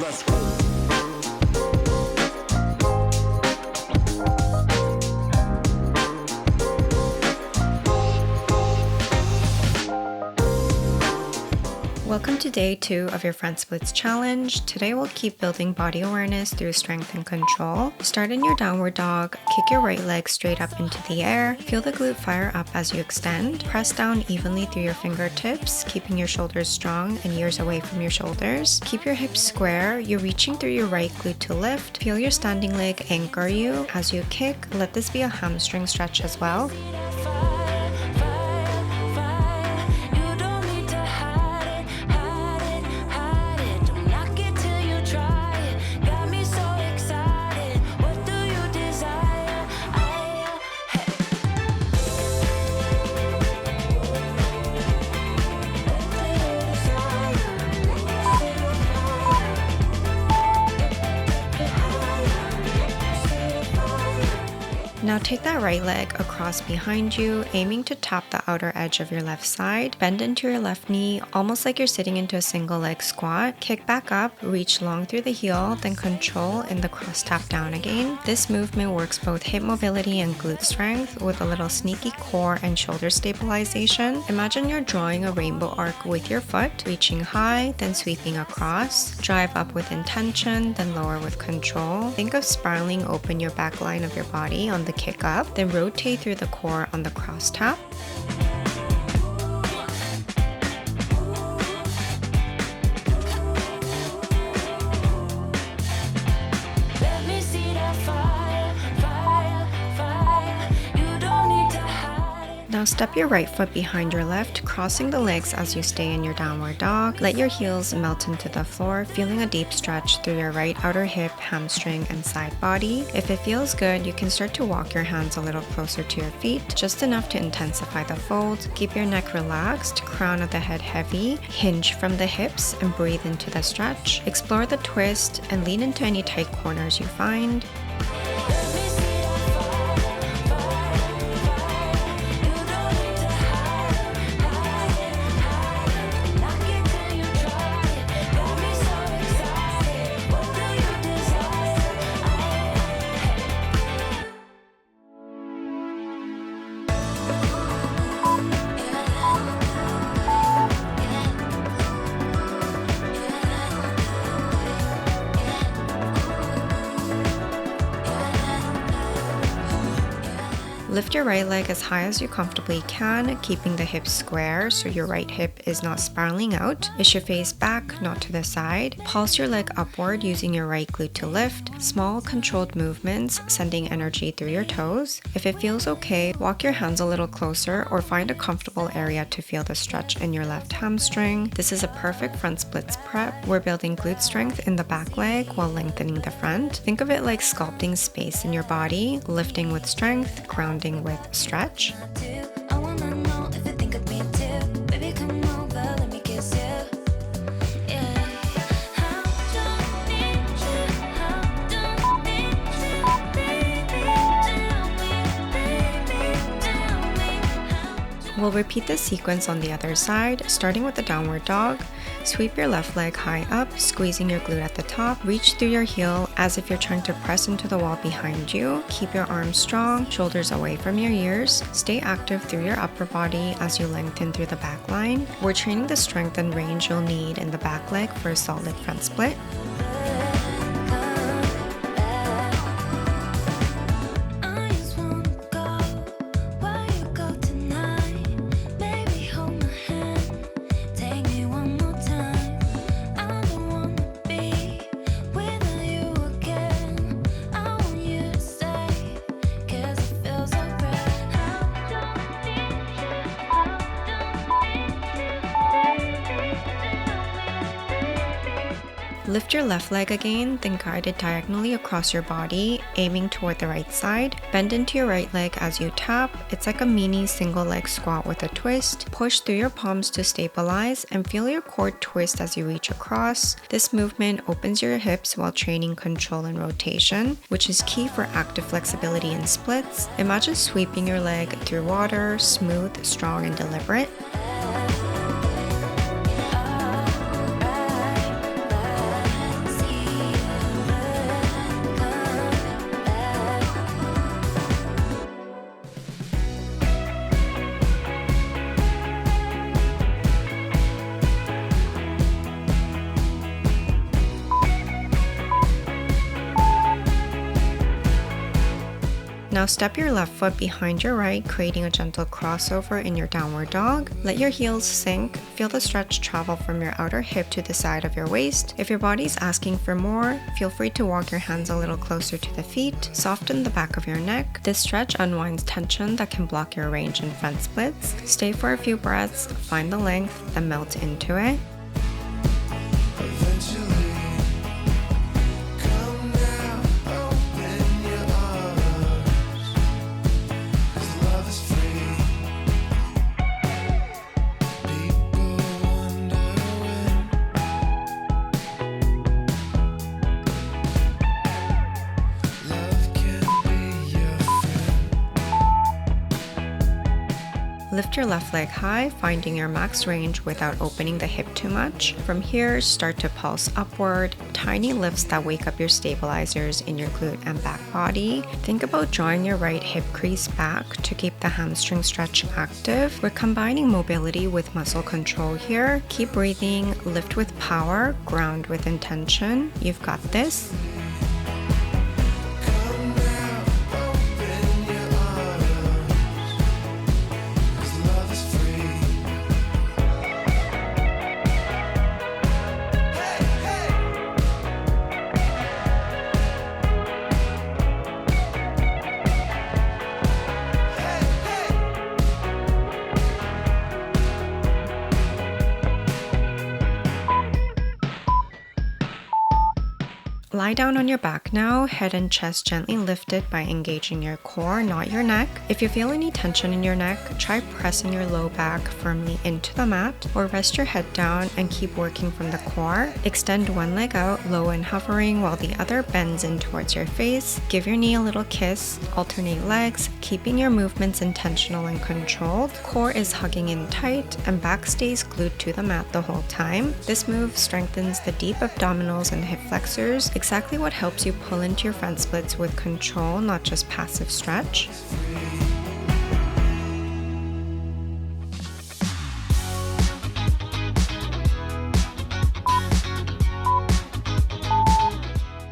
Let's go. Welcome to day 2 of your front splits challenge. Today we'll keep building body awareness through strength and control. Start in your downward dog, kick your right leg straight up into the air, feel the glute fire up as you extend, press down evenly through your fingertips, keeping your shoulders strong and ears away from your shoulders. Keep your hips square, you're reaching through your right glute to lift, feel your standing leg anchor you as you kick. Let this be a hamstring stretch as well. Now take that right leg across behind you, aiming to tap the outer edge of your left side. Bend into your left knee, almost like you're sitting into a single leg squat. Kick back up, reach long through the heel, then control in the cross tap down again. This movement works both hip mobility and glute strength with a little sneaky core and shoulder stabilization. Imagine you're drawing a rainbow arc with your foot, reaching high, then sweeping across. Drive up with intention, then lower with control. Think of spiraling open your back line of your body on the kick up, then rotate through the core on the cross tap. Now step your right foot behind your left, crossing the legs as you stay in your downward dog. Let your heels melt into the floor, feeling a deep stretch through your right outer hip, hamstring, and side body. If it feels good, you can start to walk your hands a little closer to your feet, just enough to intensify the fold. Keep your neck relaxed, crown of the head heavy, hinge from the hips, and breathe into the stretch. Explore the twist and lean into any tight corners you find. Lift your right leg as high as you comfortably can, keeping the hips square so your right hip is not spiraling out. It should face back, not to the side. Pulse your leg upward using your right glute to lift. Small controlled movements, sending energy through your toes. If it feels okay, walk your hands a little closer or find a comfortable area to feel the stretch in your left hamstring. This is a perfect front splits prep. We're building glute strength in the back leg while lengthening the front. Think of it like sculpting space in your body, lifting with strength, grounding with stretch. We'll repeat this sequence on the other side, starting with the downward dog. Sweep your left leg high up, squeezing your glute at the top. Reach through your heel as if you're trying to press into the wall behind you. Keep your arms strong, shoulders away from your ears. Stay active through your upper body as you lengthen through the back line. We're training the strength and range you'll need in the back leg for a solid front split. Lift your left leg again, then guide it diagonally across your body, aiming toward the right side. Bend into your right leg as you tap. It's like a mini single leg squat with a twist. Push through your palms to stabilize and feel your core twist as you reach across. This movement opens your hips while training control and rotation, which is key for active flexibility in splits. Imagine sweeping your leg through water, smooth, strong, and deliberate. Now step your left foot behind your right, creating a gentle crossover in your downward dog. Let your heels sink. Feel the stretch travel from your outer hip to the side of your waist. If your body's asking for more, feel free to walk your hands a little closer to the feet. Soften the back of your neck. This stretch unwinds tension that can block your range in front splits. Stay for a few breaths, find the length, then melt into it. Lift your left leg high, finding your max range without opening the hip too much. From here, start to pulse upward, tiny lifts that wake up your stabilizers in your glute and back body. Think about drawing your right hip crease back to keep the hamstring stretch active. We're combining mobility with muscle control here. Keep breathing, lift with power, ground with intention. You've got this. Lie down on your back now, head and chest gently lifted by engaging your core, not your neck. If you feel any tension in your neck, try pressing your low back firmly into the mat, or rest your head down and keep working from the core. Extend one leg out, low and hovering, while the other bends in towards your face. Give your knee a little kiss, alternate legs, keeping your movements intentional and controlled. Core is hugging in tight, and back stays glued to the mat the whole time. This move strengthens the deep abdominals and hip flexors, exactly what helps you pull into your front splits with control, not just passive stretch.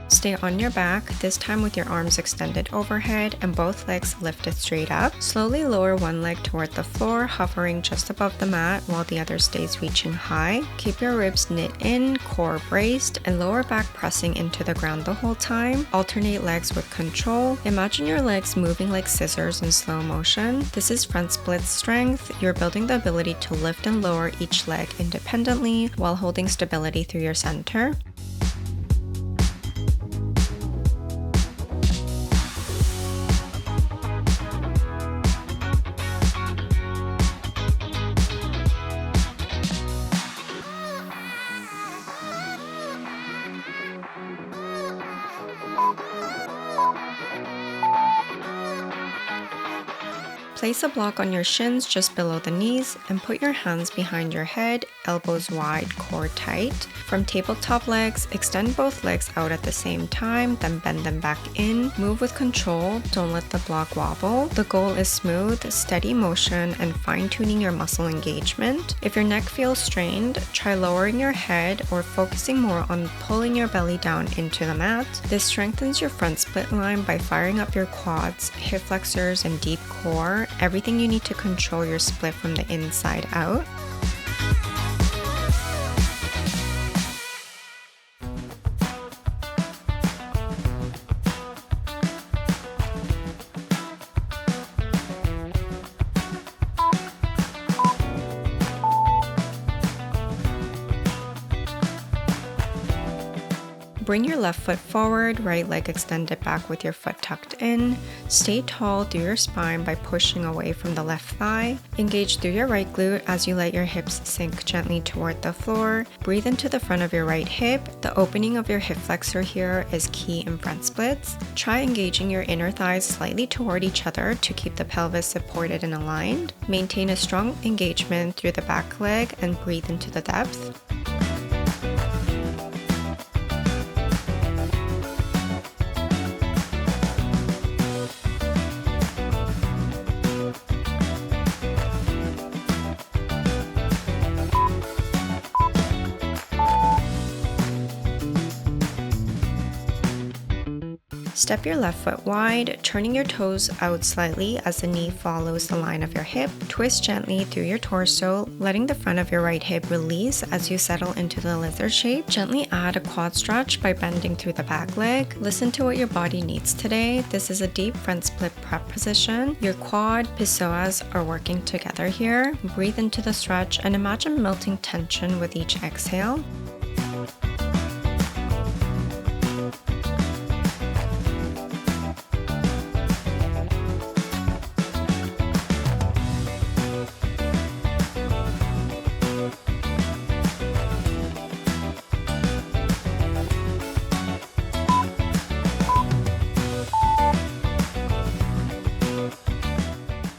Stay on your back, this time with your arms extended overhead and both legs lifted straight up. Slowly lower one leg toward the floor, hovering just above the mat while the other stays reaching high. Keep your ribs knit in, core braced, and lower back pressing into the ground the whole time. Alternate legs with control. Imagine your legs moving like scissors in slow motion. This is front split strength. You're building the ability to lift and lower each leg independently while holding stability through your center. Place a block on your shins just below the knees and put your hands behind your head, elbows wide, core tight. From tabletop legs, extend both legs out at the same time, then bend them back in. Move with control, don't let the block wobble. The goal is smooth, steady motion and fine-tuning your muscle engagement. If your neck feels strained, try lowering your head or focusing more on pulling your belly down into the mat. This strengthens your front split line by firing up your quads, hip flexors, and deep core. Everything you need to control your split from the inside out. Bring your left foot forward, right leg extended back with your foot tucked in. Stay tall through your spine by pushing away from the left thigh. Engage through your right glute as you let your hips sink gently toward the floor. Breathe into the front of your right hip. The opening of your hip flexor here is key in front splits. Try engaging your inner thighs slightly toward each other to keep the pelvis supported and aligned. Maintain a strong engagement through the back leg and breathe into the depth. Step your left foot wide, turning your toes out slightly as the knee follows the line of your hip. Twist gently through your torso, letting the front of your right hip release as you settle into the lizard shape. Gently add a quad stretch by bending through the back leg. Listen to what your body needs today. This is a deep front split prep position. Your quad, psoas are working together here. Breathe into the stretch and imagine melting tension with each exhale.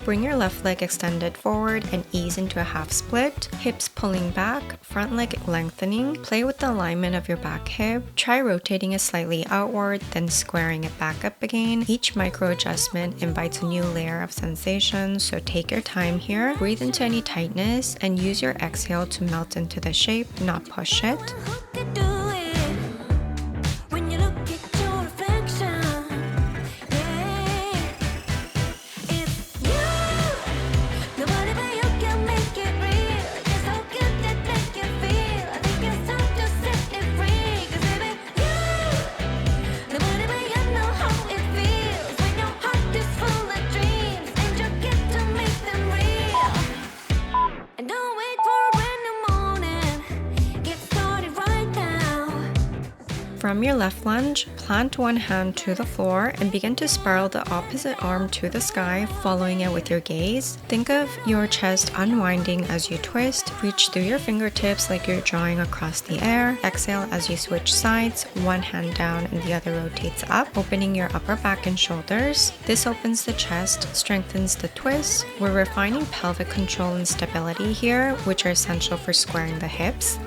Bring your left leg extended forward and ease into a half split, hips pulling back, front leg lengthening. Play with the alignment of your back hip. Try rotating it slightly outward, then squaring it back up again. Each micro adjustment invites a new layer of sensation, so take your time here. Breathe into any tightness and use your exhale to melt into the shape, not push it. From your left lunge, plant one hand to the floor and begin to spiral the opposite arm to the sky, following it with your gaze. Think of your chest unwinding as you twist. Reach through your fingertips like you're drawing across the air. Exhale as you switch sides, one hand down and the other rotates up, opening your upper back and shoulders. This opens the chest, strengthens the twist. We're refining pelvic control and stability here, which are essential for squaring the hips.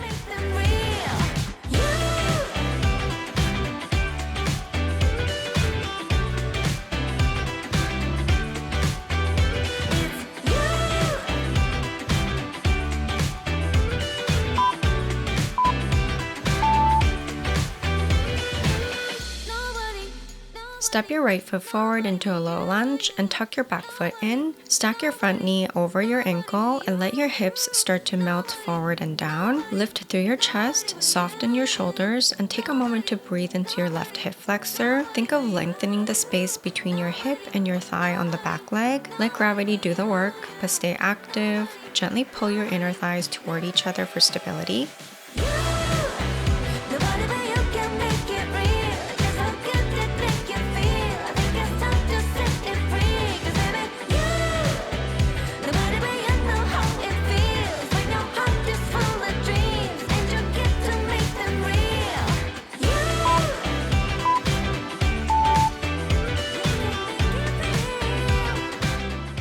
Step your right foot forward into a low lunge and tuck your back foot in. Stack your front knee over your ankle and let your hips start to melt forward and down. Lift through your chest, soften your shoulders, and take a moment to breathe into your left hip flexor. Think of lengthening the space between your hip and your thigh on the back leg. Let gravity do the work, but stay active. Gently pull your inner thighs toward each other for stability.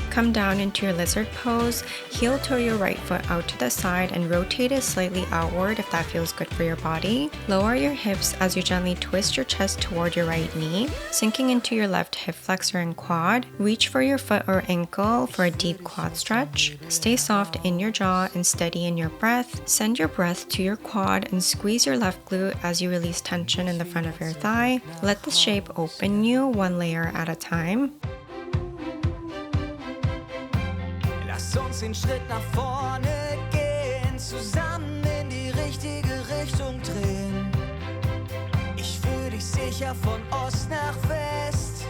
Come down into your lizard pose, heel toe your right foot out to the side and rotate it slightly outward if that feels good for your body. Lower your hips as you gently twist your chest toward your right knee, sinking into your left hip flexor and quad. Reach for your foot or ankle for a deep quad stretch. Stay soft in your jaw and steady in your breath. Send your breath to your quad and squeeze your left glute as you release tension in the front of your thigh. Let the shape open you one layer at a time. Lass uns den Schritt nach vorne gehen, zusammen in die richtige Richtung drehen. Ich fühl dich sicher von Ost nach West.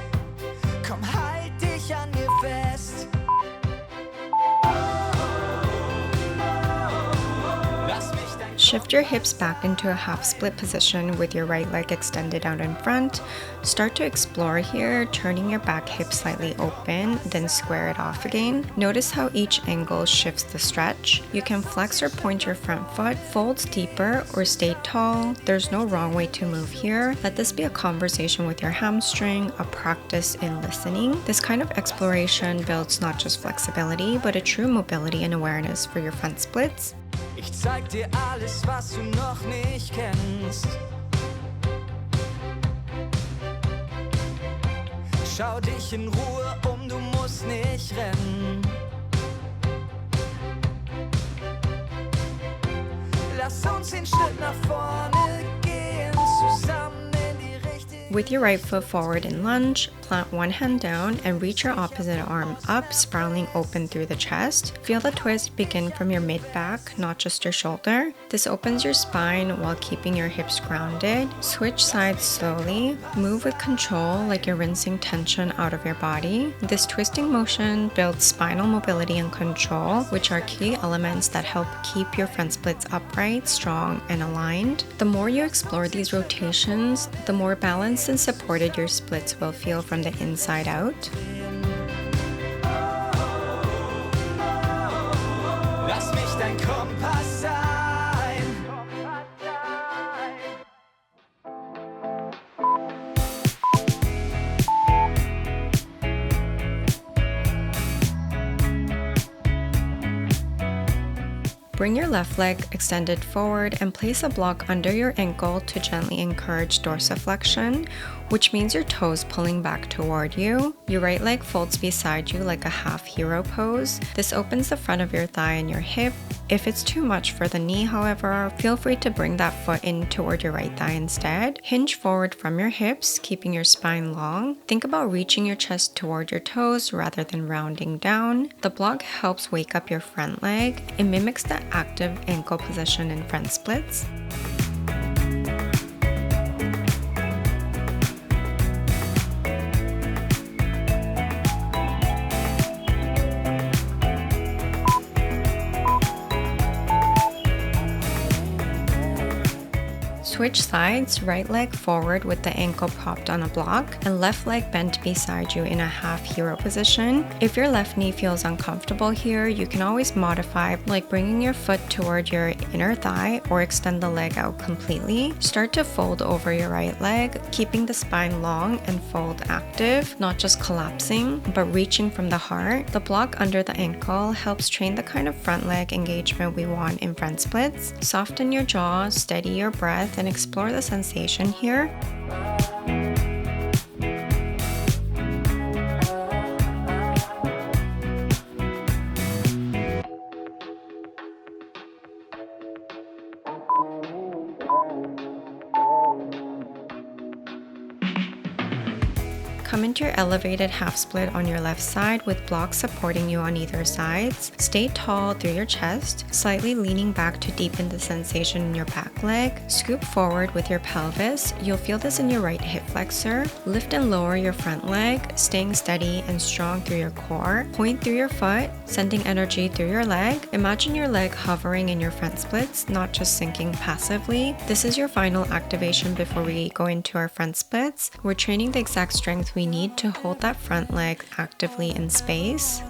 Komm, halt dich an mir fest. Shift your hips back into a half split position with your right leg extended out in front. Start to explore here, turning your back hip slightly open, then square it off again. Notice how each angle shifts the stretch. You can flex or point your front foot, fold deeper, or stay tall. There's no wrong way to move here. Let this be a conversation with your hamstring, a practice in listening. This kind of exploration builds not just flexibility, but a true mobility and awareness for your front splits. Ich zeig dir alles, was du noch nicht kennst. Schau dich in Ruhe um, du musst nicht rennen. Lass uns den Schritt nach vorne gehen, zusammen in die richtige With your right foot forward in lunge, plant one hand down and reach your opposite arm up, spiraling open through the chest. Feel the twist begin from your mid-back, not just your shoulder. This opens your spine while keeping your hips grounded. Switch sides slowly. Move with control like you're rinsing tension out of your body. This twisting motion builds spinal mobility and control, which are key elements that help keep your front splits upright, strong, and aligned. The more you explore these rotations, the more balanced and supported your splits will feel from the inside out. Lass mich dein Kompass sein. Bring your left leg extended forward and place a block under your ankle to gently encourage dorsiflexion, which means your toes pulling back toward you. Your right leg folds beside you like a half hero pose. This opens the front of your thigh and your hip. If it's too much for the knee, however, feel free to bring that foot in toward your right thigh instead. Hinge forward from your hips, keeping your spine long. Think about reaching your chest toward your toes rather than rounding down. The block helps wake up your front leg. It mimics the active ankle position in front splits. Switch sides, right leg forward with the ankle propped on a block, and left leg bent beside you in a half hero position. If your left knee feels uncomfortable here, you can always modify, like bringing your foot toward your inner thigh or extend the leg out completely. Start to fold over your right leg, keeping the spine long and fold active, not just collapsing, but reaching from the heart. The block under the ankle helps train the kind of front leg engagement we want in front splits. Soften your jaw, steady your breath, and explore the sensation here. Come into your elevated half split on your left side with blocks supporting you on either sides. Stay tall through your chest, slightly leaning back to deepen the sensation in your back leg. Scoop forward with your pelvis. You'll feel this in your right hip flexor. Lift and lower your front leg, staying steady and strong through your core. Point through your foot, sending energy through your leg. Imagine your leg hovering in your front splits, not just sinking passively. This is your final activation before we go into our front splits. We're training the exact strength we need to hold that front leg actively in space.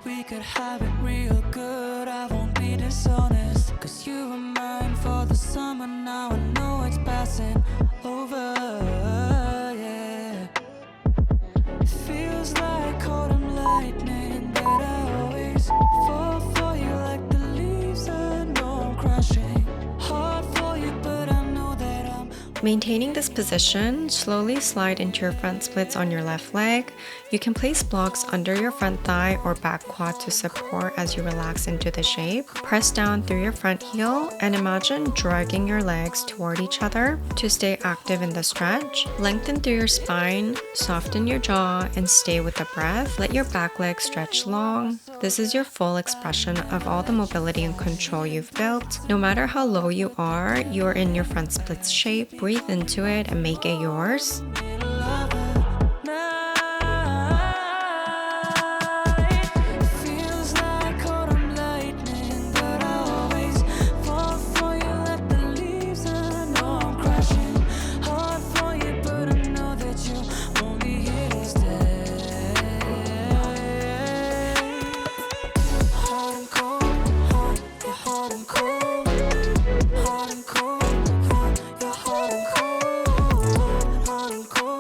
We could have it real good, I won't be dishonest. Cause you were mine for the summer, now I know it's passing over, yeah. It feels like autumn lightning that I always fall for you like the leaves, I know I'm crashing hard for you, but I know that I'm Maintaining this position, slowly slide into your front splits on your left leg. You can place blocks under your front thigh or back quad to support as you relax into the shape. Press down through your front heel and imagine dragging your legs toward each other to stay active in the stretch. Lengthen through your spine, soften your jaw, and stay with the breath. Let your back leg stretch long. This is your full expression of all the mobility and control you've built. No matter how low you are in your front splits shape. Breathe into it and make it yours. Hot and cold.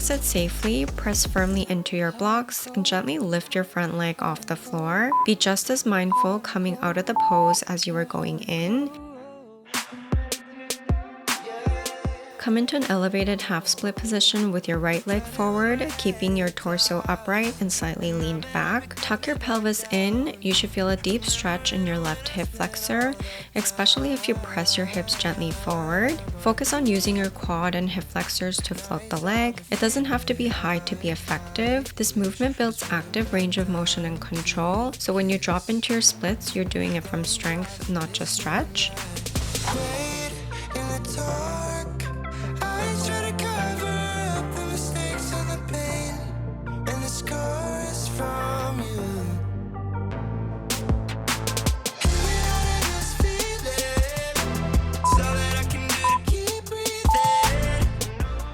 sit safely, press firmly into your blocks, and gently lift your front leg off the floor. Be just as mindful coming out of the pose as you are going in. Come into an elevated half split position with your right leg forward, keeping your torso upright and slightly leaned back. Tuck your pelvis in. You should feel a deep stretch in your left hip flexor, especially if you press your hips gently forward. Focus on using your quad and hip flexors to float the leg. It doesn't have to be high to be effective. This movement builds active range of motion and control, so when you drop into your splits, you're doing it from strength, not just stretch.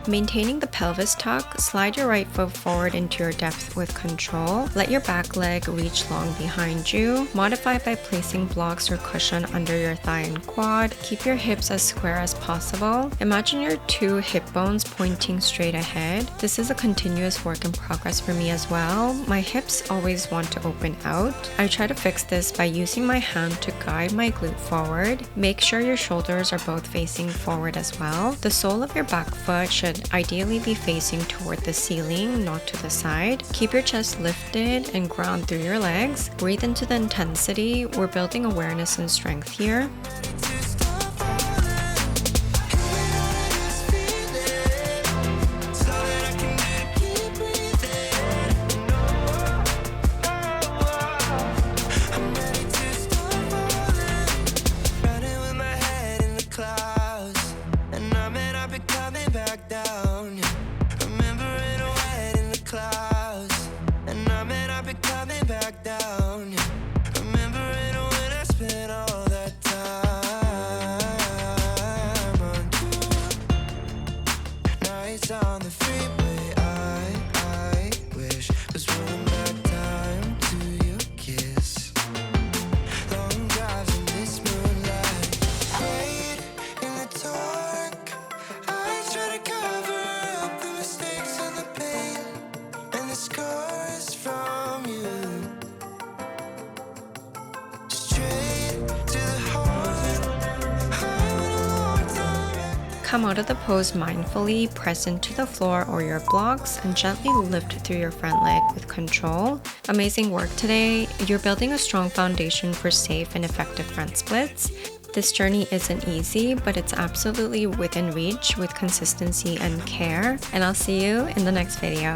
Maintaining the pelvis tuck, slide your right foot forward into your depth with control. Let your back leg reach long behind you. Modify by placing blocks or cushion under your thigh and quad. Keep your hips as square as possible. Imagine your two hip bones pointing straight ahead. This is a continuous work in progress for me as well. My hips always want to open out. I try to fix this by using my hand to guide my glute forward. Make sure your shoulders are both facing forward as well. The sole of your back foot should ideally be facing toward the ceiling, not to the side. Keep your chest lifted and ground through your legs. Breathe into the intensity. We're building awareness and strength here. On the freeway, I wish was rolling back time to your kiss. Long drives in this moonlight, wait in the dark. I try to cover up the mistakes and the pain and the scars from you. Straight to the heart. I went a long time. Come out of the pose mindfully, press into the floor or your blocks, and gently lift through your front leg with control. Amazing work today. You're building a strong foundation for safe and effective front splits. This journey isn't easy, but it's absolutely within reach with consistency and care. And I'll see you in the next video.